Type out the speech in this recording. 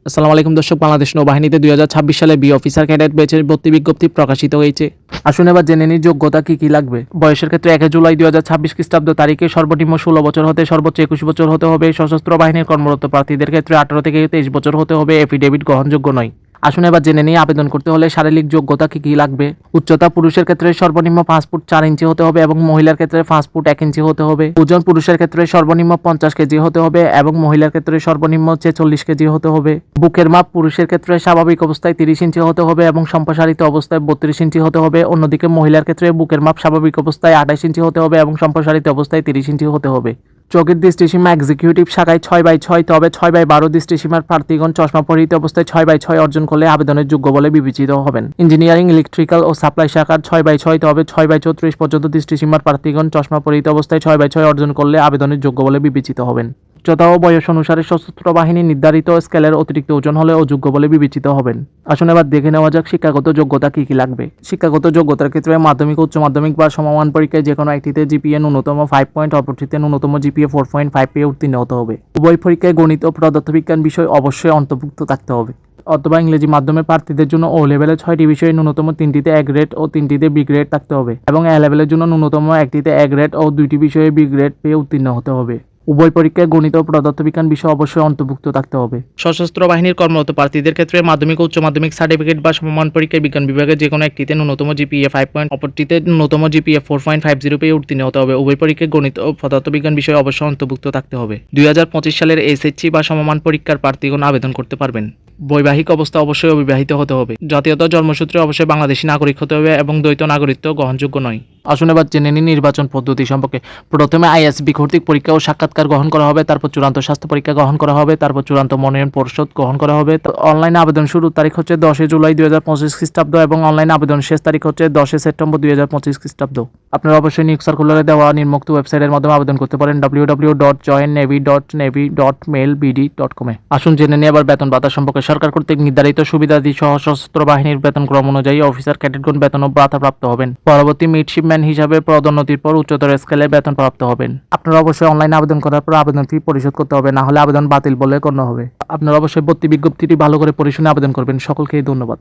আসসালামু আলাইকুম দর্শক, বাংলাদেশ নৌবাহিনীতে 2026 সালে বি অফিসার ক্যাডেট ব্যাচের ভর্তি বিজ্ঞপ্তি প্রকাশিত হয়েছে। আসুন এবার জেনে নিই যোগ্যতা কি কি লাগবে। বয়সের ক্ষেত্রে 1 জুলাই 2026 খ্রিস্টাব্দ তারিখে সর্বনিম্ন 16 বছর হতে সর্বোচ্চ 21 বছর হতে হবে। সশস্ত্র বাহিনীর কর্মরত প্রার্থীদের ক্ষেত্রে 18 থেকে 23 বছর হতে হবে। এফিডেভিট গ্রহণযোগ্য নয়। আসুন এবার জেনে নিই আবেদন করতে হলে শারীরিক যোগ্যতা কি কি লাগবে। উচ্চতা পুরুষের ক্ষেত্রে সর্বনিম্ন 5 ফুট 4 ইঞ্চি হতে হবে এবং মহিলার ক্ষেত্রে 5 ফুট 1 ইঞ্চি হতে হবে। ওজন পুরুষের ক্ষেত্রে সর্বনিম্ন 50 কেজি হতে হবে এবং মহিলার ক্ষেত্রে সর্বনিম্ন 46 কেজি হতে হবে। বুকের মাপ পুরুষের ক্ষেত্রে স্বাভাবিক অবস্থায় 30 ইঞ্চি হতে হবে এবং সম্প্রসারিত অবস্থায় 32 ইঞ্চি হতে হবে। অন্যদিকে মহিলার ক্ষেত্রে বুকের মাপ স্বাভাবিক অবস্থায় 28 ইঞ্চি হতে হবে এবং সম্প্রসারিত অবস্থায় 30 ইঞ্চি হতে হবে। চোখের দৃষ্টিসীমা এক্সিকিউটিভ শাখায় 6/6, তবে 6/12 দৃষ্টিসীমার প্রার্থীগণ চশমা পরিহিত অবস্থায় 6/6 অর্জন করলে আবেদনের যোগ্য বলে বিবেচিত হবেন। ইঞ্জিনিয়ারিং, ইলেকট্রিক্যাল ও সাপ্লাই শাখার 6/6, তবে 6/34 পর্যন্ত দৃষ্টিসীমার প্রার্থীগণ চশমা পরিহিত অবস্থায় 6/6 অর্জন করলে আবেদনের যোগ্য বলে বিবেচিত হবেন। উচ্চতা ও বয়স অনুসারে সশস্ত্র বাহিনী নির্ধারিত স্কেলের অতিরিক্ত ওজন হলে অযোগ্য বলে বিবেচিত হবেন। আসুন এবার দেখে নেওয়া যাক শিক্ষাগত যোগ্যতা কি কি লাগবে। শিক্ষাগত যোগ্যতার ক্ষেত্রে মাধ্যমিক, উচ্চ মাধ্যমিক বা সমমান পরীক্ষায় যে কোনো একটিতে জিপিএ ন্যূনতম 5 পয়েন্ট, অপরটিতে ন্যূনতম জিপিএ 4.5 পেয়ে উত্তীর্ণ হতে হবে। উভয় পরীক্ষায় গণিত ও পদার্থবিজ্ঞান বিষয় অবশ্যই অন্তর্ভুক্ত থাকতে হবে। অথবা ইংরেজি মাধ্যমের প্রার্থীদের জন্য ও লেভেলে 6টি বিষয়ে ন্যূনতম 3টিতে এ গ্রেড ও 3টিতে বি গ্রেড থাকতে হবে এবং এ লেভেলের জন্য ন্যূনতম 1টিতে এ গ্রেড ও 2টি বিষয়ে বি গ্রেড পেয়ে উত্তীর্ণ হতে হবে। উভয় পরীক্ষায় গণিত ও পদার্থবিজ্ঞান বিষয় অবশ্যই অন্তর্ভুক্ত থাকতে হবে। সশস্ত্র বাহিনীর কর্মরত প্রার্থীদের ক্ষেত্রে মাধ্যমিক ও উচ্চ মাধ্যমিক সার্টিফিকেট বা সমমান পরীক্ষায় বিজ্ঞান বিভাগে যে কোনো একটিতে ন্যূনতম জিপিএ 5 পয়েন্ট, অপরটিতে ন্যূনতম জিপিএ 4.50 পেয়ে উত্তীর্ণ হতে হবে। উভয় পরীক্ষায় গণিত ও পদার্থবিজ্ঞান বিষয় অবশ্যই অন্তর্ভুক্ত থাকতে হবে। 2025 সালের এসএসসি বা সমমান পরীক্ষার প্রার্থীগণ আবেদন করতে পারবেন। বৈবাহিক অবস্থা অবশ্যই অবিবাহিত হতে হবে। জাতীয়তা জন্মসূত্রে অবশ্যই বাংলাদেশী নাগরিক হতে হবে এবং দ্বৈত নাগরিকত্ব গ্রহণযোগ্য নয়। আসুন এবার জেনে নিন নির্বাচন পদ্ধতি সম্পর্কে। প্রথমে আইএসবি কর্তৃক পরীক্ষা ও সাক্ষাৎকার গ্রহণ করা হবে, তারপর চূড়ান্ত স্বাস্থ্য পরীক্ষা গ্রহণ করা হবে, তারপর চূড়ান্ত মনোনয়ন পরিষদ গ্রহণ করা হবে। অনলাইনে আবেদন শুরুর তারিখ হচ্ছে 10 জুলাই 2025 খ্রিস্টাব্দ এবং অনলাইনে আবেদন শেষ তারিখ হচ্ছে 10 সেপ্টেম্বর 2025 খ্রিস্টাব্দ। আপনারা অবশ্যই নিয়োগ সার্কুলারে দেওয়া নিম্নোক্ত ওয়েবসাইটের মাধ্যমে আবেদন করতে পারেন www.joinnavy.navy.mail.com-এ। আসুন জেনে নিই এবার বেতন ভাতা সম্পর্কে। সরকার কর্তৃক নির্ধারিত সুবিধাদি সহ সশস্ত্র বাহিনীর বেতনক্রম অনুযায়ী অফিসার ক্যাডেটগণ বেতন ও ভাতা প্রাপ্ত হবেন। পরবর্তী মিডশিপম্যান হিসাবে পদোন্নতির পর উচ্চতর স্কেলে বেতন প্রাপ্ত হবেন। আপনারা অবশ্যই অনলাইনে আবেদন করার পর আবেদন ফি পরিশোধ করতে হবে, না হলে আবেদন বাতিল বলে গণ্য হবে। আপনারা অবশ্যই ভর্তি বিজ্ঞপ্তিটি ভালো করে পড়ে শুনে আবেদন করবেন। সকলকে ধন্যবাদ।